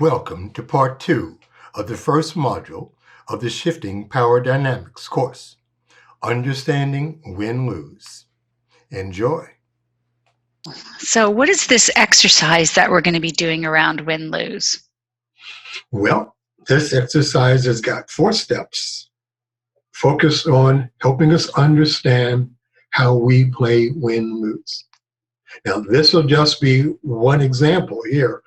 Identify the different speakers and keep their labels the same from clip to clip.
Speaker 1: Welcome to part 2 of the first module of the Shifting Power Dynamics course, Understanding Win-Lose. Enjoy.
Speaker 2: So what is this exercise that we're going to be doing around win-lose?
Speaker 1: Well, this exercise has got 4 steps focused on helping us understand how we play win-lose. Now, this will just be one example here,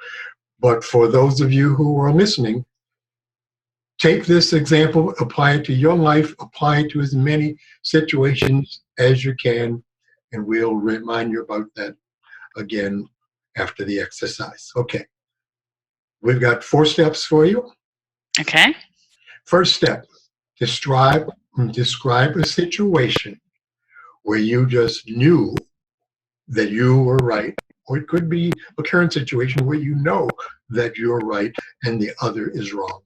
Speaker 1: but for those of you who are listening, take this example, apply it to your life, apply it to as many situations as you can, and we'll remind you about that again after the exercise. Okay, we've got 4 steps for you.
Speaker 2: Okay.
Speaker 1: First step, describe a situation where you just knew that you were right, or it could be a current situation where you know that you're right and the other is wrong.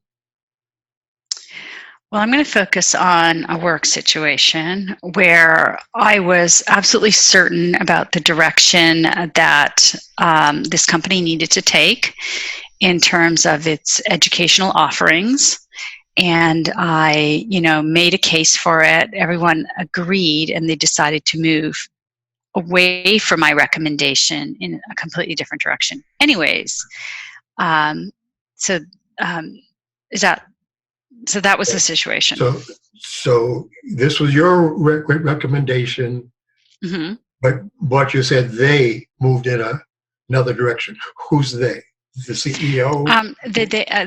Speaker 2: Well, I'm going to focus on a work situation where I was absolutely certain about the direction that this company needed to take in terms of its educational offerings. And I, made a case for it. Everyone agreed, and they decided to move away from my recommendation in a completely different direction. Anyways, so is that so? That was the situation.
Speaker 1: So this was your recommendation,
Speaker 2: Mm-hmm.
Speaker 1: but you said they moved in another direction. Who's they? The CEO?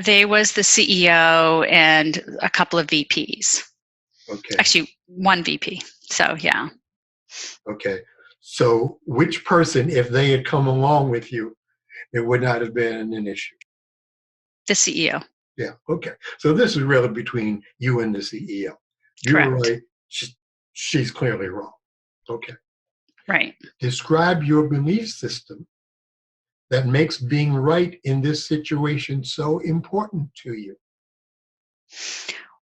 Speaker 2: They was the CEO and a couple of VPs.
Speaker 1: Okay.
Speaker 2: Actually, one VP. So yeah.
Speaker 1: Okay. So which person, if they had come along with you, it would not have been an issue?
Speaker 2: The CEO.
Speaker 1: Yeah. Okay. So this is really between you and the CEO. You
Speaker 2: Correct.
Speaker 1: were right. She's clearly wrong. Okay.
Speaker 2: Right.
Speaker 1: Describe your belief system that makes being right in this situation so important to you.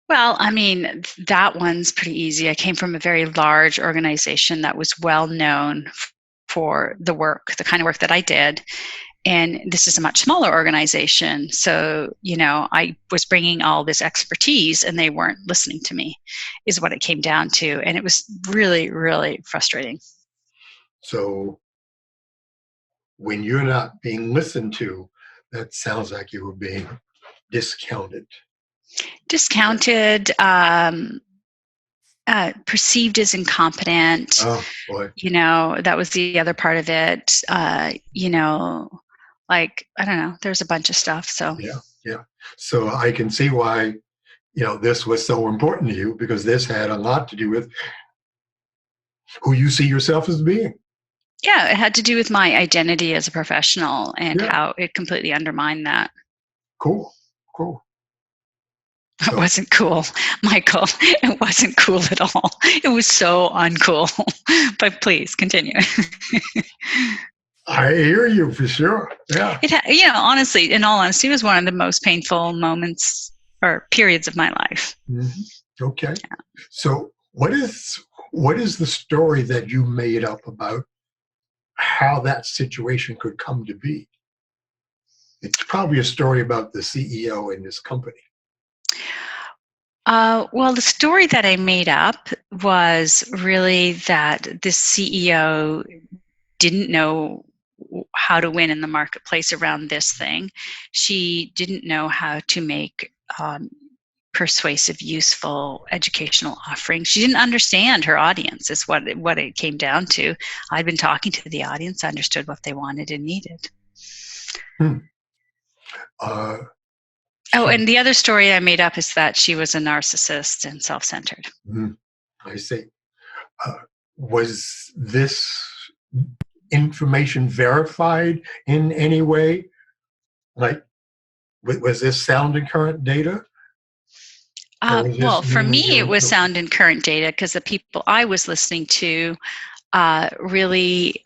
Speaker 2: Well, I mean, that one's pretty easy. I came from a very large organization that was well known for the kind of work that I did. And this is a much smaller organization. So, I was bringing all this expertise and they weren't listening to me, is what it came down to. And it was really, really frustrating.
Speaker 1: So when you're not being listened to, that sounds like you were being discounted.
Speaker 2: Discounted, perceived as incompetent.
Speaker 1: Oh, boy.
Speaker 2: That was the other part of it. Like, I don't know, there's a bunch of stuff. So
Speaker 1: yeah. So I can see why, this was so important to you, because this had a lot to do with who you see yourself as being.
Speaker 2: Yeah, it had to do with my identity as a professional and how it completely undermined that.
Speaker 1: Cool.
Speaker 2: It wasn't cool, Michael. It wasn't cool at all. It was so uncool. But please continue.
Speaker 1: I hear you for sure. Yeah.
Speaker 2: Honestly, in all honesty, it was one of the most painful moments or periods of my life.
Speaker 1: Mm-hmm. Okay. Yeah. So what is the story that you made up about how that situation could come to be? It's probably a story about the CEO in this company.
Speaker 2: Well, the story that I made up was really that this CEO didn't know how to win in the marketplace around this thing. She didn't know how to make persuasive, useful educational offerings. She didn't understand her audience, is what it came down to. I'd been talking to the audience, I understood what they wanted and needed. And the other story I made up is that she was a narcissist and self-centered.
Speaker 1: I see. Was this information verified in any way? Like, was this sound and current data?
Speaker 2: Well, for me, it was sound and current data because the people I was listening to really,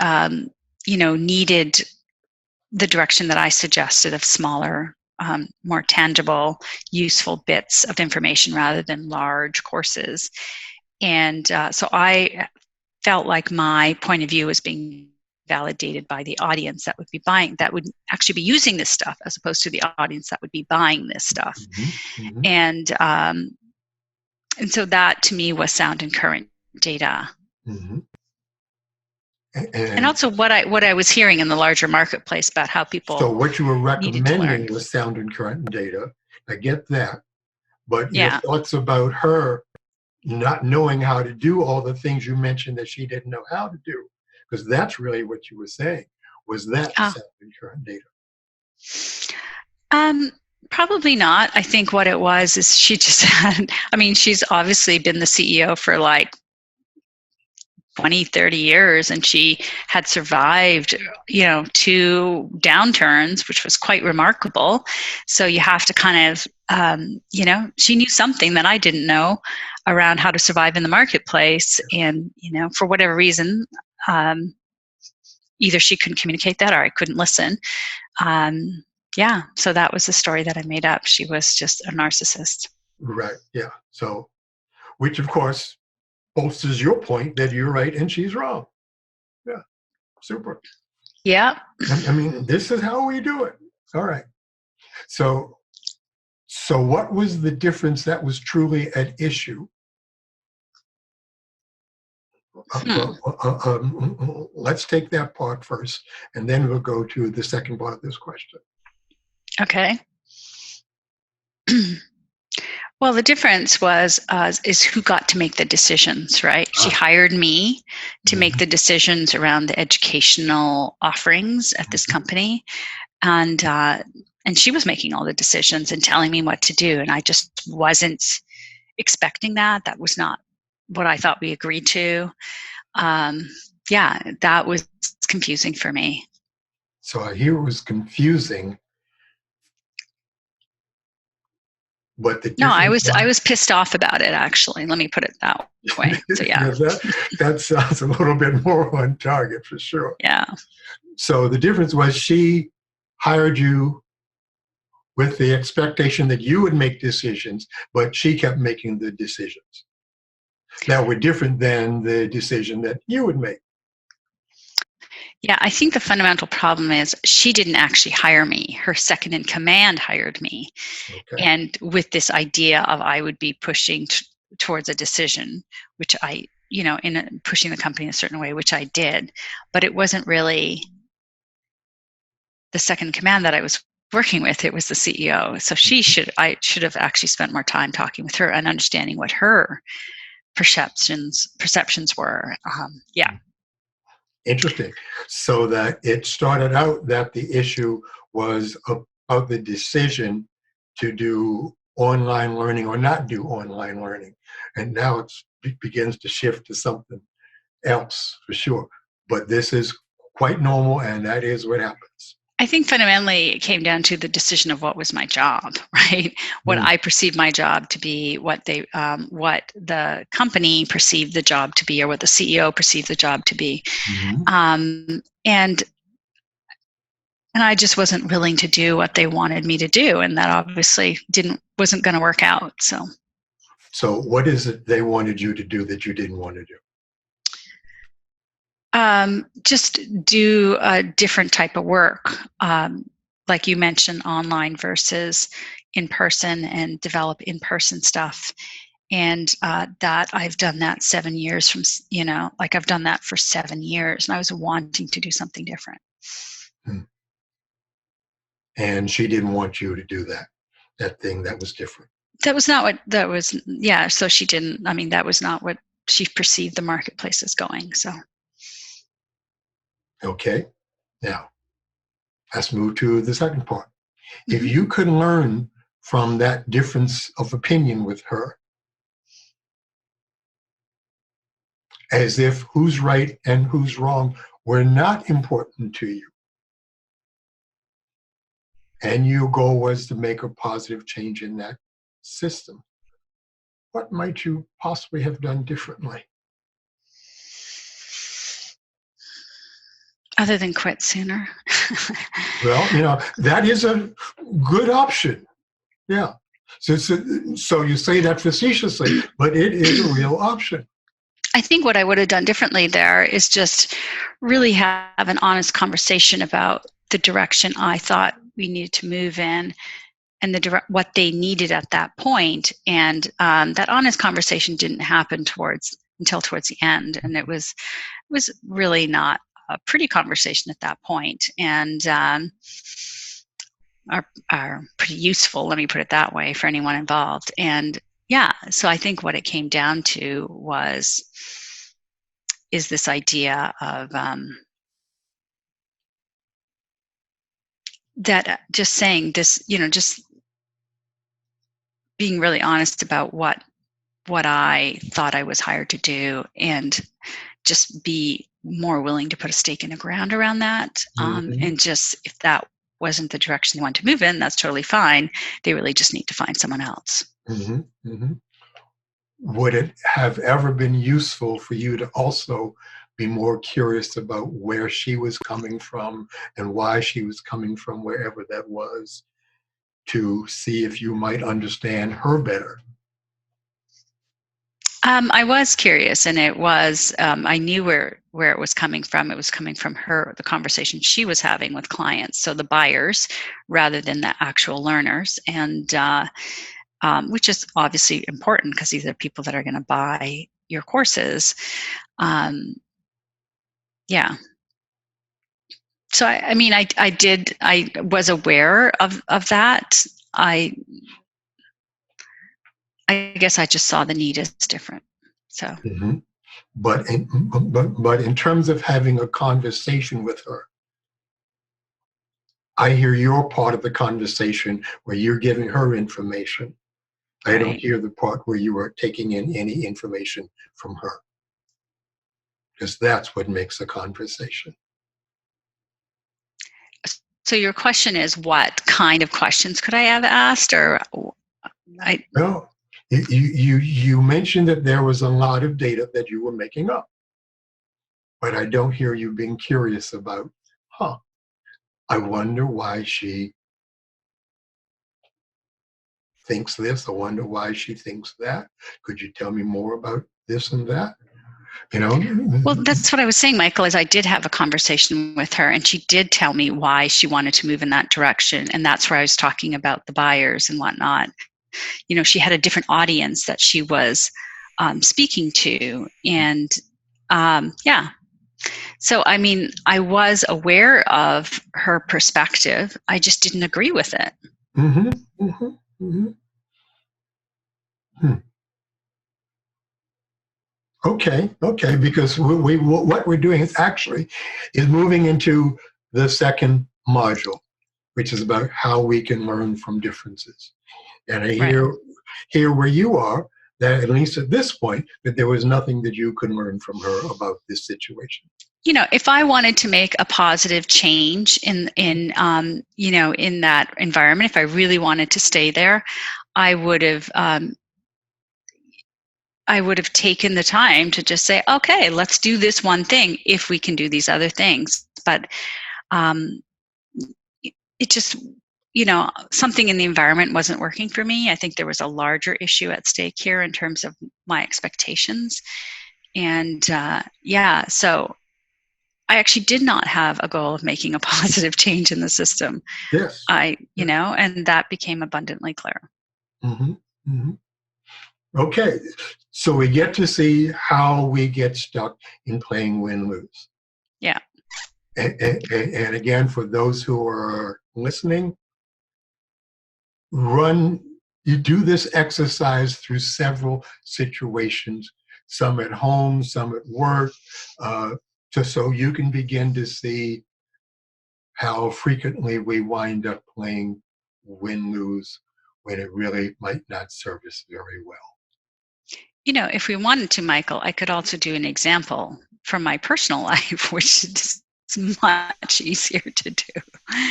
Speaker 2: needed the direction that I suggested of smaller, more tangible, useful bits of information rather than large courses. And so I felt like my point of view was being validated by the audience that would be buying, that would actually be using this stuff, as opposed to the audience that would be buying this stuff.
Speaker 1: Mm-hmm.
Speaker 2: And so that to me was sound and current data.
Speaker 1: Mm-hmm.
Speaker 2: And also what I was hearing in the larger marketplace about how people.
Speaker 1: So what you were recommending was sound and current data. I get that. But your thoughts about her not knowing how to do all the things you mentioned that she didn't know how to do, because that's really what you were saying, was that sound and current data?
Speaker 2: Probably not. I think what it was is she just had, I mean, she's obviously been the CEO for like 20, 30 years, and she had survived, 2 downturns, which was quite remarkable. So you have to kind of, she knew something that I didn't know around how to survive in the marketplace. And, for whatever reason, either she couldn't communicate that or I couldn't listen. So that was the story that I made up. She was just a narcissist.
Speaker 1: Right. Yeah. So, which of course bolsters your point that you're right and she's wrong. Yeah. Super.
Speaker 2: Yeah.
Speaker 1: I mean, this is how we do it. All right. So what was the difference that was truly at issue? Let's take that part first, and then we'll go to the second part of this question.
Speaker 2: Okay. Well, the difference is who got to make the decisions, right? She hired me to make the decisions around the educational offerings at this company, and she was making all the decisions and telling me what to do, and I just wasn't expecting that. That was not what I thought we agreed to. That was confusing for me.
Speaker 1: So I hear it was confusing. But
Speaker 2: I was pissed off about it, actually. Let me put it that way. So yeah.
Speaker 1: that sounds a little bit more on target for sure.
Speaker 2: Yeah.
Speaker 1: So the difference was she hired you with the expectation that you would make decisions, but she kept making the decisions that were different than the decision that you would make.
Speaker 2: Yeah, I think the fundamental problem is she didn't actually hire me. Her second in command hired me. Okay. And with this idea of I would be pushing towards a decision, which I, pushing the company in a certain way, which I did. But it wasn't really the second in command that I was working with. It was the CEO. So I should have actually spent more time talking with her and understanding what her perceptions were.
Speaker 1: Interesting. So that it started out that the issue was about the decision to do online learning or not do online learning. And now it begins to shift to something else for sure. But this is quite normal, and that is what happens.
Speaker 2: I think fundamentally it came down to the decision of what was my job, right? What I perceived my job to be, what the company perceived the job to be, or what the CEO perceived the job to be. Mm-hmm. And I just wasn't willing to do what they wanted me to do, and that obviously wasn't going to work out. So
Speaker 1: what is it they wanted you to do that you didn't want to do?
Speaker 2: Just do a different type of work, like you mentioned, online versus in person, and develop in-person stuff. And that I've done that 7 years from, I've done that for 7 years, and I was wanting to do something different.
Speaker 1: And she didn't want you to do that thing that was different.
Speaker 2: That was not what that was. Yeah. So she didn't, that was not what she perceived the marketplace as going. So.
Speaker 1: Okay, now let's move to the second part. Mm-hmm. If you could learn from that difference of opinion with her, as if who's right and who's wrong were not important to you, and your goal was to make a positive change in that system, what might you possibly have done differently?
Speaker 2: Other than quit sooner.
Speaker 1: Well, that is a good option. Yeah. So you say that facetiously, but it is a real option.
Speaker 2: I think what I would have done differently there is just really have an honest conversation about the direction I thought we needed to move in and what they needed at that point. And that honest conversation didn't happen until towards the end, and it was really not a pretty conversation at that point, and are pretty useful. Let me put it that way for anyone involved. And yeah, so I think what it came down to is this idea of that just saying this, just being really honest about what I thought I was hired to do, and just be more willing to put a stake in the ground around that. And just, if that wasn't the direction they want to move in, that's totally fine. They really just need to find someone else.
Speaker 1: Would it have ever been useful for you to also be more curious about where she was coming from and why she was coming from wherever that was, to see if you might understand her better?
Speaker 2: I was curious, and it was, I knew where it was coming from. It was coming from the conversation she was having with clients, so the buyers rather than the actual learners, and which is obviously important because these are people that are going to buy your courses. Yeah. So I was aware of that. I guess I just saw the need as different. So.
Speaker 1: But in terms of having a conversation with her, I hear your part of the conversation where you're giving her information. I don't hear the part where you are taking in any information from her, because that's what makes a conversation.
Speaker 2: So your question is, what kind of questions could I have asked? Or
Speaker 1: No, you mentioned that there was a lot of data that you were making up, but I don't hear you being curious about, I wonder why she thinks this. I wonder why she thinks that. Could you tell me more about this and that?
Speaker 2: Well, that's what I was saying, Michael, is I did have a conversation with her, and she did tell me why she wanted to move in that direction. And that's where I was talking about the buyers and whatnot. She had a different audience that she was speaking to. And yeah. So, I was aware of her perspective. I just didn't agree with it.
Speaker 1: Okay, because what we're doing is moving into the second module, which is about how we can learn from differences. And I hear where you are, that at least at this point, that there was nothing that you could learn from her about this situation.
Speaker 2: If I wanted to make a positive change in that environment, if I really wanted to stay there, I would have taken the time to just say, okay, let's do this one thing if we can do these other things. But it just, something in the environment wasn't working for me. I think there was a larger issue at stake here in terms of my expectations. And so I actually did not have a goal of making a positive change in the system.
Speaker 1: Yes.
Speaker 2: And that became abundantly clear.
Speaker 1: Okay, so we get to see how we get stuck in playing win-lose.
Speaker 2: Yeah.
Speaker 1: And again, for those who are listening, you do this exercise through several situations, some at home, some at work, so you can begin to see how frequently we wind up playing win-lose when it really might not serve us very well.
Speaker 2: If we wanted to, Michael, I could also do an example from my personal life, which is much easier to do.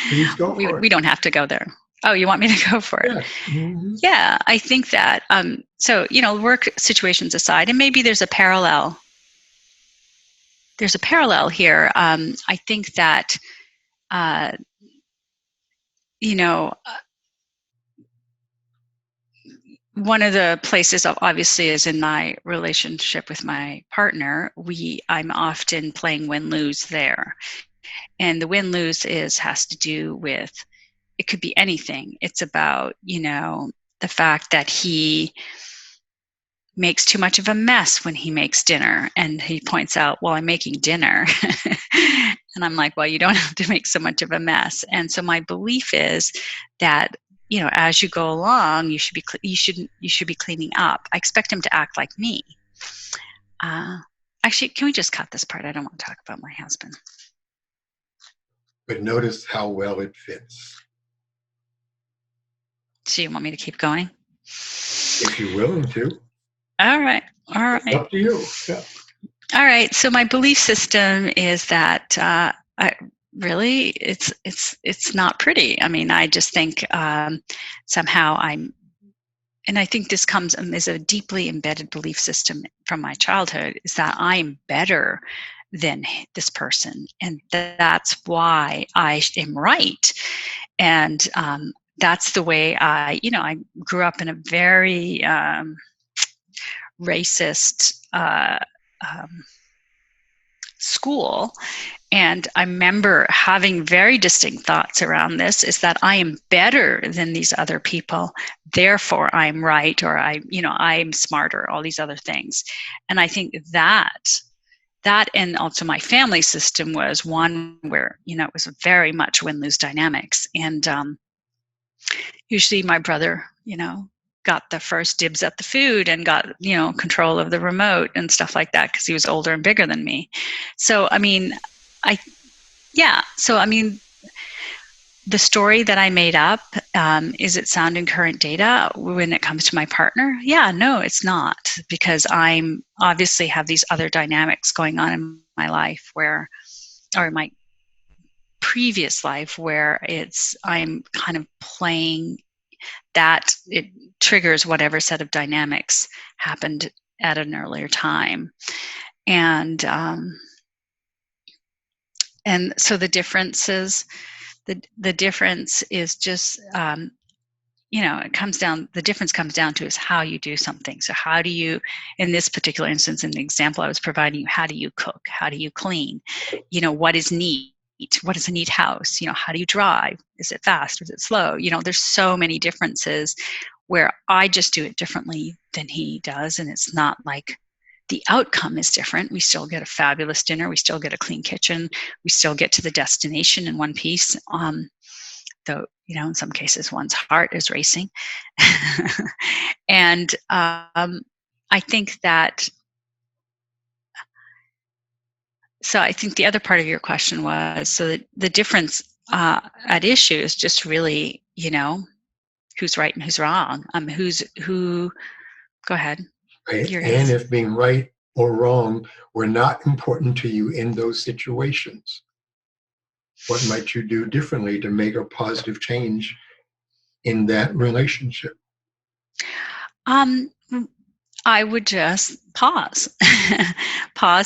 Speaker 1: Please go for it.
Speaker 2: We don't have to go there. Oh, you want me to go for it?
Speaker 1: Yes.
Speaker 2: Yeah, I think that, work situations aside, and maybe there's a parallel. There's a parallel here. I think that, one of the places obviously is in my relationship with my partner. I'm often playing win-lose there. And the win-lose has to do with, it could be anything. It's about, the fact that he makes too much of a mess when he makes dinner, and he points out, well, I'm making dinner. And I'm like, well, you don't have to make so much of a mess. And so my belief is that, as you go along, you should be cleaning up. I expect him to act like me. Actually, can we just cut this part? I don't want to talk about my husband.
Speaker 1: But notice how well it fits.
Speaker 2: So you want me to keep going?
Speaker 1: If you're willing to.
Speaker 2: All right.
Speaker 1: It's up to you. Yeah.
Speaker 2: All right. So my belief system is that really it's not pretty. I mean, I just think somehow and I think this comes as a deeply embedded belief system from my childhood, is that I'm better than this person, and that's why I am right. And that's the way I grew up in a very racist school. And I remember having very distinct thoughts around this, is that I am better than these other people, therefore I'm right, or I'm smarter, all these other things. And I think that and also my family system was one where, it was very much win-lose dynamics. And usually my brother, got the first dibs at the food and got, control of the remote and stuff like that, because he was older and bigger than me. So, the story that I made up, is it sounding current data when it comes to my partner? Yeah, no, it's not, because I'm obviously have these other dynamics going on in my life or my previous life, where I'm kind of playing that it triggers whatever set of dynamics happened at an earlier time. And so the difference is just, the difference comes down to is how you do something. So how do you, in this particular instance, in the example I was providing you, how do you cook? How do you clean? What is neat? What is a neat house? How do you drive? Is it fast? Is it slow? There's so many differences where I just do it differently than he does. And it's not like the outcome is different. We still get a fabulous dinner. We still get a clean kitchen. We still get to the destination in one piece. Though, in some cases, one's heart is racing. And I think that, so I think the other part of your question was, so the difference at issue is just really, who's right and who's wrong. Go ahead.
Speaker 1: Right? And if being right or wrong were not important to you in those situations, what might you do differently to make a positive change in that relationship?
Speaker 2: I would just pause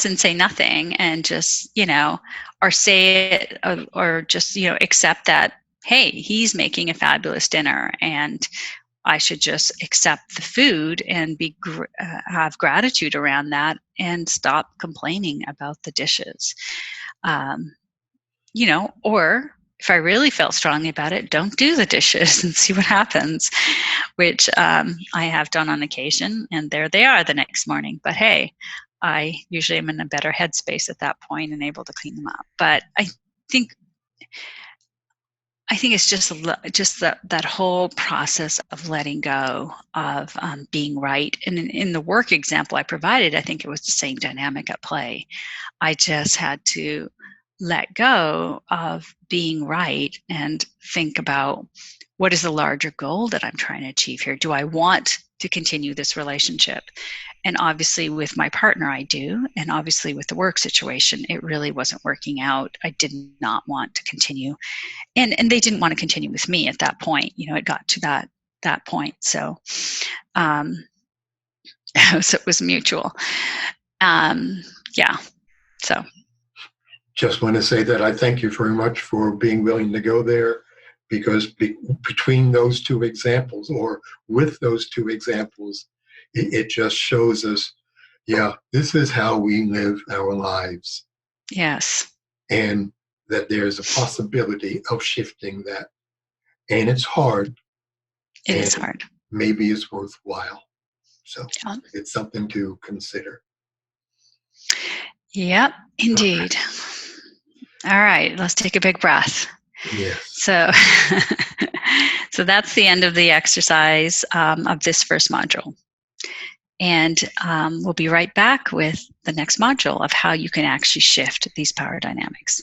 Speaker 2: and say nothing, and just, or say it, or just, accept that, hey, he's making a fabulous dinner and I should just accept the food and have gratitude around that and stop complaining about the dishes. Or if I really felt strongly about it, don't do the dishes and see what happens, which I have done on occasion, and there they are the next morning. But hey, I usually am in a better headspace at that point and able to clean them up. But I think it's just that whole process of letting go of being right. And in the work example I provided, I think it was the same dynamic at play. I just had to let go of being right and think about, what is the larger goal that I'm trying to achieve here? Do I want to continue this relationship? And obviously with my partner, I do. And obviously with the work situation, it really wasn't working out. I did not want to continue. And they didn't want to continue with me at that point. It got to that point. So, so it was mutual. Yeah. So.
Speaker 1: Just want to say that I thank you very much for being willing to go there, because between those two examples, or with those two examples, it just shows us, yeah, this is how we live our lives,
Speaker 2: Yes.
Speaker 1: and that there's a possibility of shifting that. And it's hard,
Speaker 2: It
Speaker 1: and
Speaker 2: is hard.
Speaker 1: maybe it's worthwhile. So
Speaker 2: Yeah.
Speaker 1: it's something to consider.
Speaker 2: Yep, indeed. All right, let's take a big breath.
Speaker 1: Yes.
Speaker 2: So, so that's the end of the exercise of this first module. And we'll be right back with the next module of how you can actually shift these power dynamics.